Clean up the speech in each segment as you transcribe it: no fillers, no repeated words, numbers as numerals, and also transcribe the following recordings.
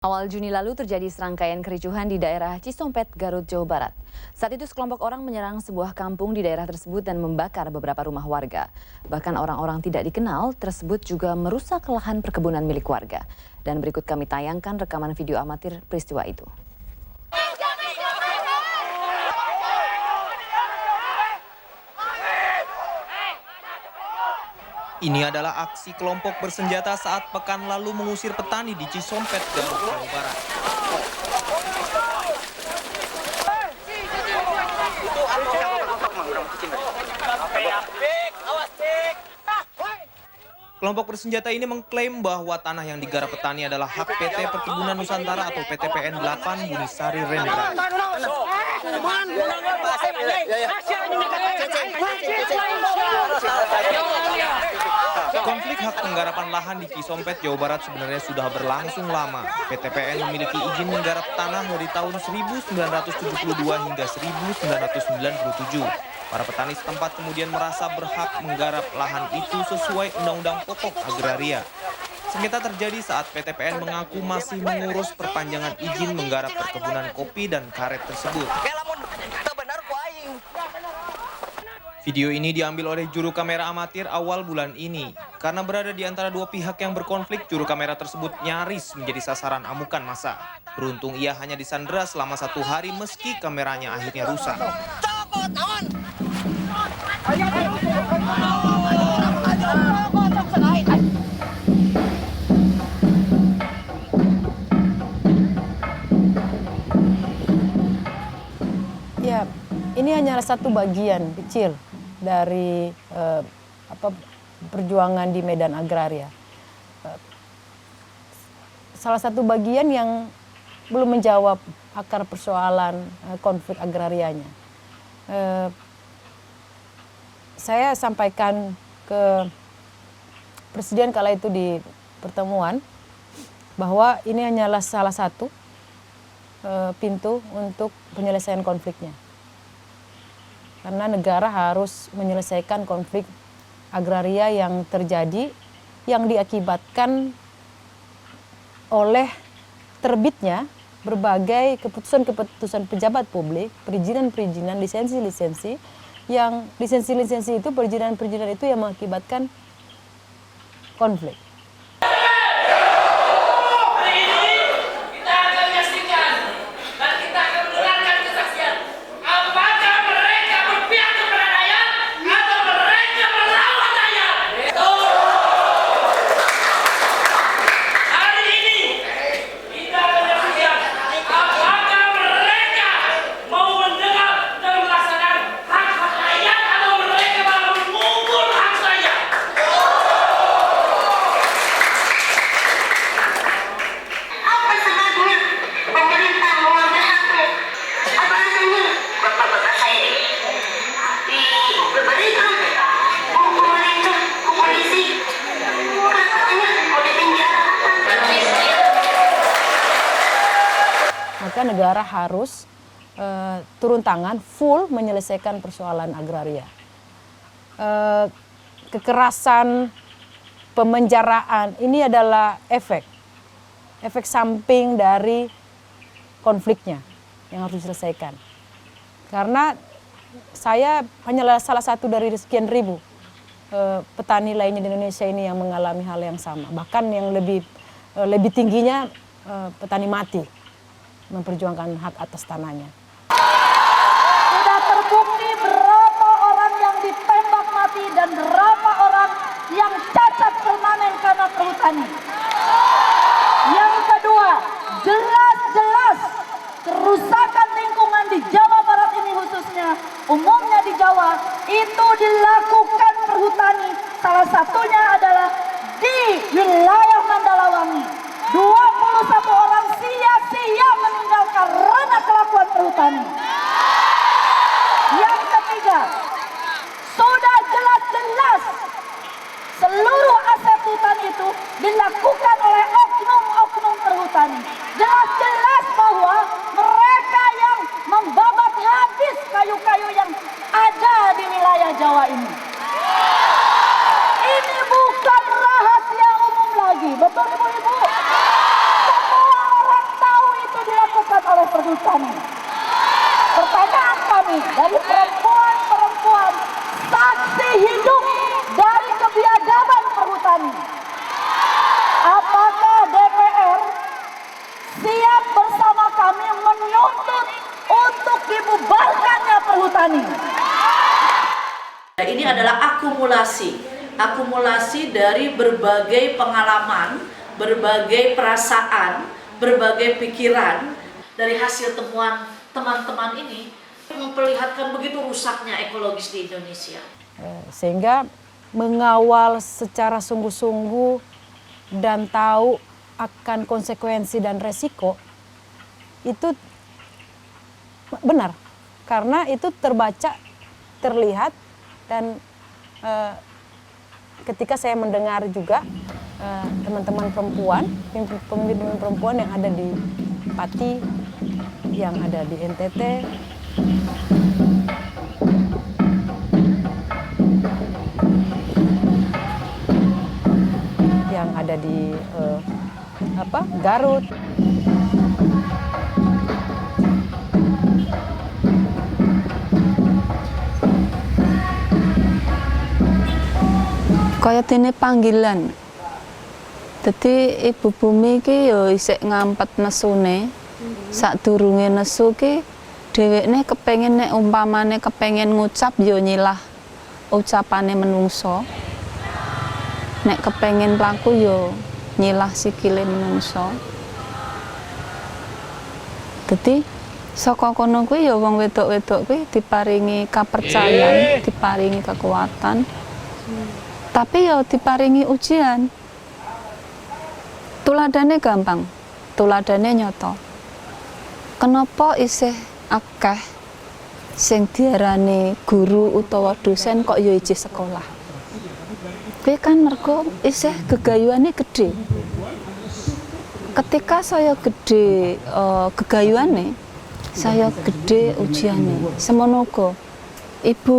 Awal Juni lalu terjadi serangkaian kericuhan di daerah Cisompet, Garut, Jawa Barat. Saat itu sekelompok orang menyerang sebuah kampung di daerah tersebut dan membakar beberapa rumah warga. Bahkan orang-orang tidak dikenal tersebut juga merusak lahan perkebunan milik warga. Dan berikut kami tayangkan rekaman video amatir peristiwa itu. Ini adalah aksi kelompok bersenjata saat pekan lalu mengusir petani di Cisompet, Garut, Jawa Barat. Kelompok bersenjata ini mengklaim bahwa tanah yang digarap petani adalah hak PT Perkebunan Nusantara atau PTPN 8 Bunisari Rendra. Konflik hak penggarapan lahan di Cisompet, Jawa Barat sebenarnya sudah berlangsung lama. PTPN memiliki izin menggarap tanah dari tahun 1972 hingga 1997. Para petani setempat kemudian merasa berhak menggarap lahan itu sesuai Undang-Undang Pokok Agraria. Sengketa terjadi saat PTPN mengaku masih mengurus perpanjangan izin menggarap perkebunan kopi dan karet tersebut. Video ini diambil oleh juru kamera amatir awal bulan ini. Karena berada di antara dua pihak yang berkonflik, juru kamera tersebut nyaris menjadi sasaran amukan massa. Beruntung ia hanya disandera selama 1 hari meski kameranya akhirnya rusak. Ya, ini hanya satu bagian kecil dari perjuangan di medan agraria. Salah satu bagian yang belum menjawab akar persoalan konflik agrarianya. Saya sampaikan ke Presiden kala itu di pertemuan bahwa ini hanyalah salah satu pintu untuk penyelesaian konfliknya. Karena negara harus menyelesaikan konflik agraria yang terjadi, yang diakibatkan oleh terbitnya berbagai keputusan-keputusan pejabat publik, perizinan-perizinan, lisensi-lisensi, yang lisensi-lisensi itu, perizinan-perizinan itu yang mengakibatkan konflik. Maka negara harus turun tangan full menyelesaikan persoalan agraria. Kekerasan, pemenjaraan ini adalah efek samping dari konfliknya yang harus diselesaikan. Karena saya hanyalah salah satu dari sekian ribu petani lainnya di Indonesia ini yang mengalami hal yang sama. Bahkan yang lebih tingginya petani mati memperjuangkan hak atas tanahnya. Sudah terbukti berapa orang yang ditembak mati dan berapa orang yang cacat permanen karena perhutani. Yang kedua, jelas-jelas kerusakan lingkungan di Jawa Barat ini khususnya, umumnya di Jawa, itu dilakukan perhutani. Salah satunya adalah di wilayah Mandalawangi. 21 orang sia-sia meninggal karena kelakuan perhutani. Yang ketiga, sudah jelas-jelas seluruh aset hutan itu dilakukan perhutani. Pertanyaan kami dari perempuan-perempuan saksi hidup dari kebiadaban perhutani. Apakah DPR siap bersama kami menuntut untuk dibubarkannya perhutani? Ini adalah akumulasi dari berbagai pengalaman, berbagai perasaan, berbagai pikiran. Dari hasil temuan teman-teman ini memperlihatkan begitu rusaknya ekologis di Indonesia. Sehingga mengawal secara sungguh-sungguh dan tahu akan konsekuensi dan resiko itu benar, karena itu terbaca, terlihat, dan ketika saya mendengar juga teman-teman perempuan, pemimpin perempuan yang ada di Pati, yang ada di NTT, yang ada di Garut. Kaya dene panggilan. Dadi Ibu Bumi iki ya isih ngampet nesune. Sadurunge nesu ki dhewekne kepengin nek umpamane kepengin ngucap ya nyilah ucapane menungso. Nek kepengin mlaku ya nyilah sikile menungso. Dadi saka kono kuwi ya wong wedok-wedok kuwi diparingi kapercayan, diparingi kekuatan. Tapi ya diparingi ujian. Tuladane gampang, tuladane nyata. Kenapa isih akeh sing diarani guru utawa dosen kok ya ijih sekolah? Kuwi kan mergo isih gegayuane gede. Ketika saya gede gegayuane, saya gede ujiane. Semono uga Ibu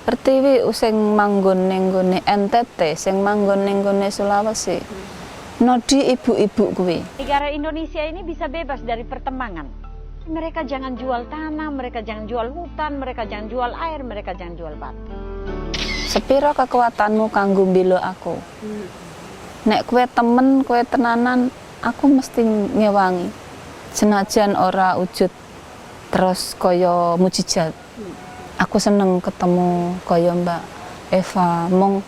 Pertiwi sing manggon ning nggone NTT, sing manggon ning nggone Sulawesi. Nodi ibu-ibu kuwi. Negara Indonesia ini bisa bebas dari pertembangan. Mereka jangan jual tanah, mereka jangan jual hutan, mereka jangan jual air, mereka jangan jual batu. Sepiro kekuatanmu kanggo mbela aku? Nek kowe temen, kowe tenanan, aku mesti ngewangi. Senajan ora wujud terus kaya mujizat. Aku seneng ketemu kaya Mbak Eva, mong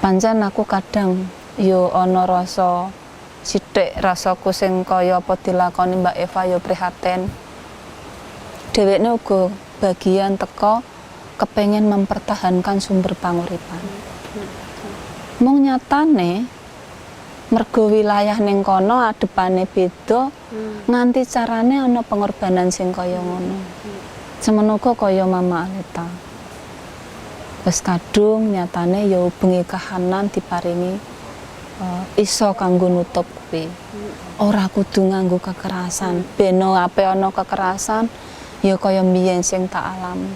pancen aku kadang yo ana rasa sithik rasaku sing kaya apa dilakoni Mbak Eva yo prihatin. Dhewekne uga bagian teko kepengin mempertahankan sumber panguripan. Mong nyatane mergo wilayah ning kono adepane beda, nganti carane ana pengorbanan sing kaya ngono. Semono kaya Mama Aleta. Wis kadung nyatane ya bengi kahanan diparingi iso kanggo nutup kuwi. Ora kudu nganggo kekerasan. Beno ape ana kekerasan ya kaya mbiyen sing tak alami.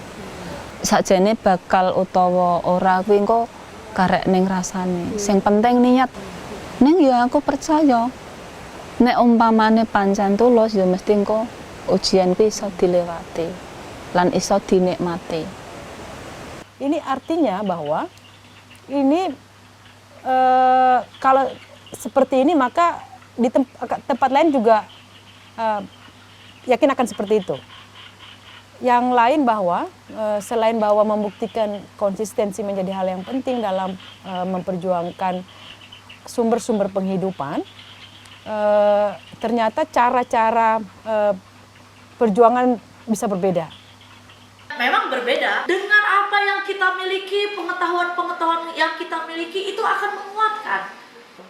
Sakjane bakal utawa ora kuwi engko karek ning rasane. Sing penting niat. Ning ya aku percaya nek umpamane pancen tulus ya mesti engko ujian kuwi iso dilewati lan iso dinikmati. Ini artinya bahwa ini kalau seperti ini maka di tempat lain juga yakin akan seperti itu. Yang lain bahwa selain bahwa membuktikan konsistensi menjadi hal yang penting dalam memperjuangkan sumber-sumber penghidupan, ternyata cara-cara perjuangan bisa berbeda. Memang berbeda dengan apa yang kita miliki, pengetahuan-pengetahuan yang kita miliki itu akan menguatkan.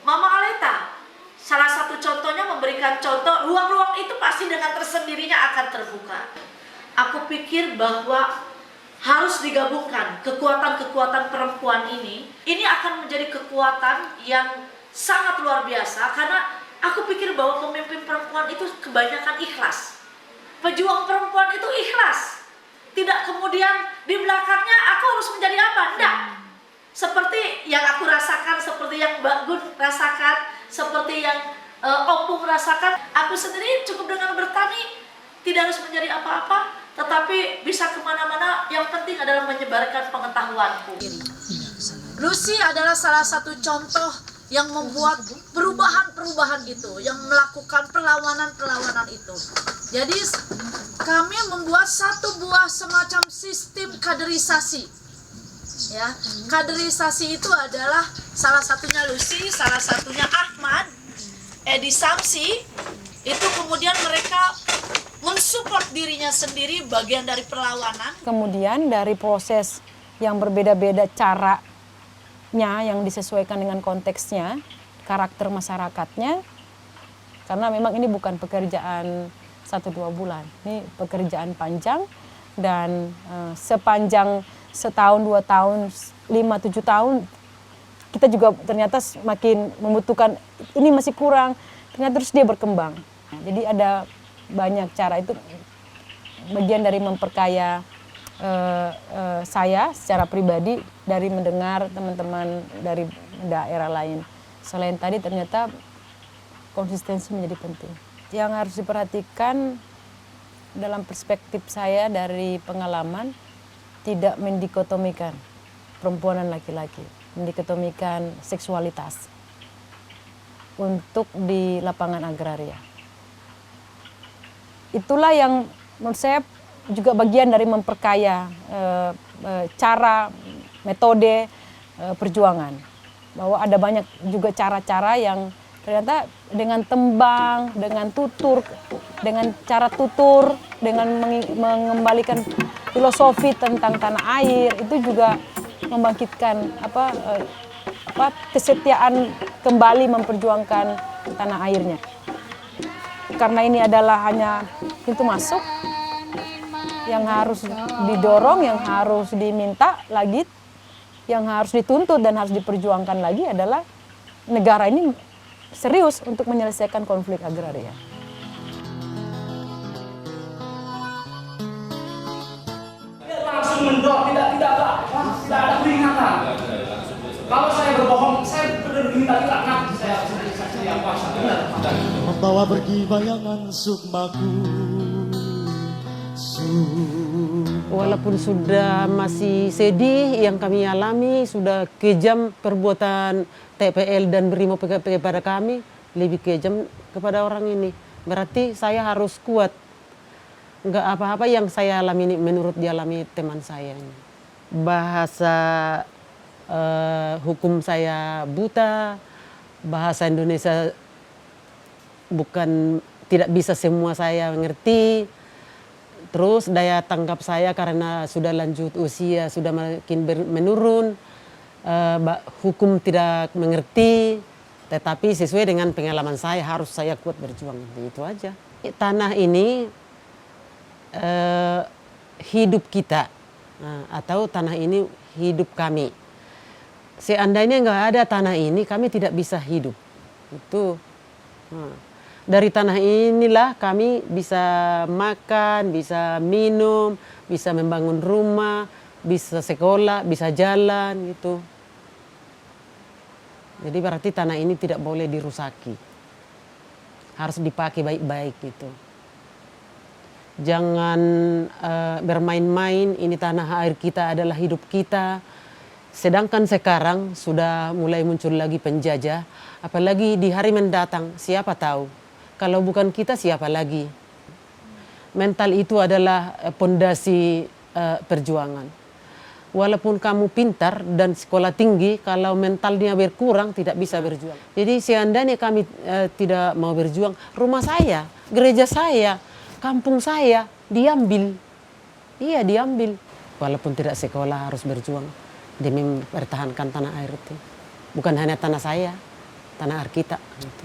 Mama Aleta, salah satu contohnya memberikan contoh, ruang-ruang itu pasti dengan tersendirinya akan terbuka. Aku pikir bahwa harus digabungkan kekuatan-kekuatan perempuan ini akan menjadi kekuatan yang sangat luar biasa, karena aku pikir bahwa pemimpin perempuan itu kebanyakan ikhlas. Pejuang perempuan itu ikhlas. Tidak kemudian di belakangnya aku harus menjadi apa? Tidak. Seperti yang aku rasakan, seperti yang Mbak Gun rasakan, seperti yang Opung merasakan, aku sendiri cukup dengan bertani, tidak harus menjadi apa-apa, tetapi bisa kemana-mana, yang penting adalah menyebarkan pengetahuanku. Lucy adalah salah satu contoh yang membuat perubahan-perubahan itu, yang melakukan perlawanan-perlawanan itu. Jadi kami membuat satu buah semacam sistem kaderisasi. Ya, kaderisasi itu adalah salah satunya Lucy, salah satunya Ahmad, Edi Samsi. Itu kemudian mereka mensupport dirinya sendiri bagian dari perlawanan. Kemudian dari proses yang berbeda-beda caranya yang disesuaikan dengan konteksnya, karakter masyarakatnya, karena memang ini bukan pekerjaan 1-2 bulan, ini pekerjaan panjang dan sepanjang setahun, 2 tahun, 5-7 tahun kita juga ternyata semakin membutuhkan, ini masih kurang, ternyata terus dia berkembang. Jadi ada banyak cara, itu bagian dari memperkaya saya secara pribadi dari mendengar teman-teman dari daerah lain. Selain tadi ternyata konsistensi menjadi penting. Yang harus diperhatikan dalam perspektif saya dari pengalaman, tidak mendikotomikan perempuan dan laki-laki, mendikotomikan seksualitas untuk di lapangan agraria. Itulah yang menurut saya juga bagian dari memperkaya cara, metode perjuangan. Bahwa ada banyak juga cara-cara yang ternyata dengan tembang, dengan tutur, dengan cara tutur, dengan mengembalikan filosofi tentang tanah air, itu juga membangkitkan kesetiaan kembali memperjuangkan tanah airnya. Karena ini adalah hanya pintu masuk yang harus didorong, yang harus diminta lagi, yang harus dituntut dan harus diperjuangkan lagi adalah negara ini serius untuk menyelesaikan konflik agraria. Langsung mendorong, tidak ada peringatan. Kalau saya berbohong, saya benar minta dilaknat. Saya yang kuasa, benar. Membawa pergi bayangan sukmaku. Walaupun sudah masih sedih yang kami alami, sudah kejam perbuatan TPL dan Brimo kepada kami, lebih kejam kepada orang ini. Berarti saya harus kuat. Enggak apa-apa yang saya alami ini menurut dialami teman saya ini. Bahasa hukum saya buta, bahasa Indonesia bukan tidak bisa semua saya mengerti. Terus daya tangkap saya karena sudah lanjut usia, sudah makin menurun, hukum tidak mengerti, tetapi sesuai dengan pengalaman saya harus saya kuat berjuang, itu aja. Tanah ini hidup kita, atau tanah ini hidup kami. Seandainya nggak ada tanah ini, kami tidak bisa hidup. Itu. Dari tanah inilah kami bisa makan, bisa minum, bisa membangun rumah, bisa sekolah, bisa jalan gitu. Jadi berarti tanah ini tidak boleh dirusaki. Harus dipakai baik-baik gitu. Jangan bermain-main, ini tanah air kita adalah hidup kita. Sedangkan sekarang sudah mulai muncul lagi penjajah, apalagi di hari mendatang, siapa tahu. Kalau bukan kita, siapa lagi? Mental itu adalah pondasi perjuangan. Walaupun kamu pintar dan sekolah tinggi, kalau mentalnya berkurang, tidak bisa berjuang. Jadi seandainya kami tidak mau berjuang, rumah saya, gereja saya, kampung saya, diambil. Iya, diambil. Walaupun tidak sekolah, harus berjuang demi mempertahankan tanah air itu. Bukan hanya tanah saya, tanah air kita. Gitu.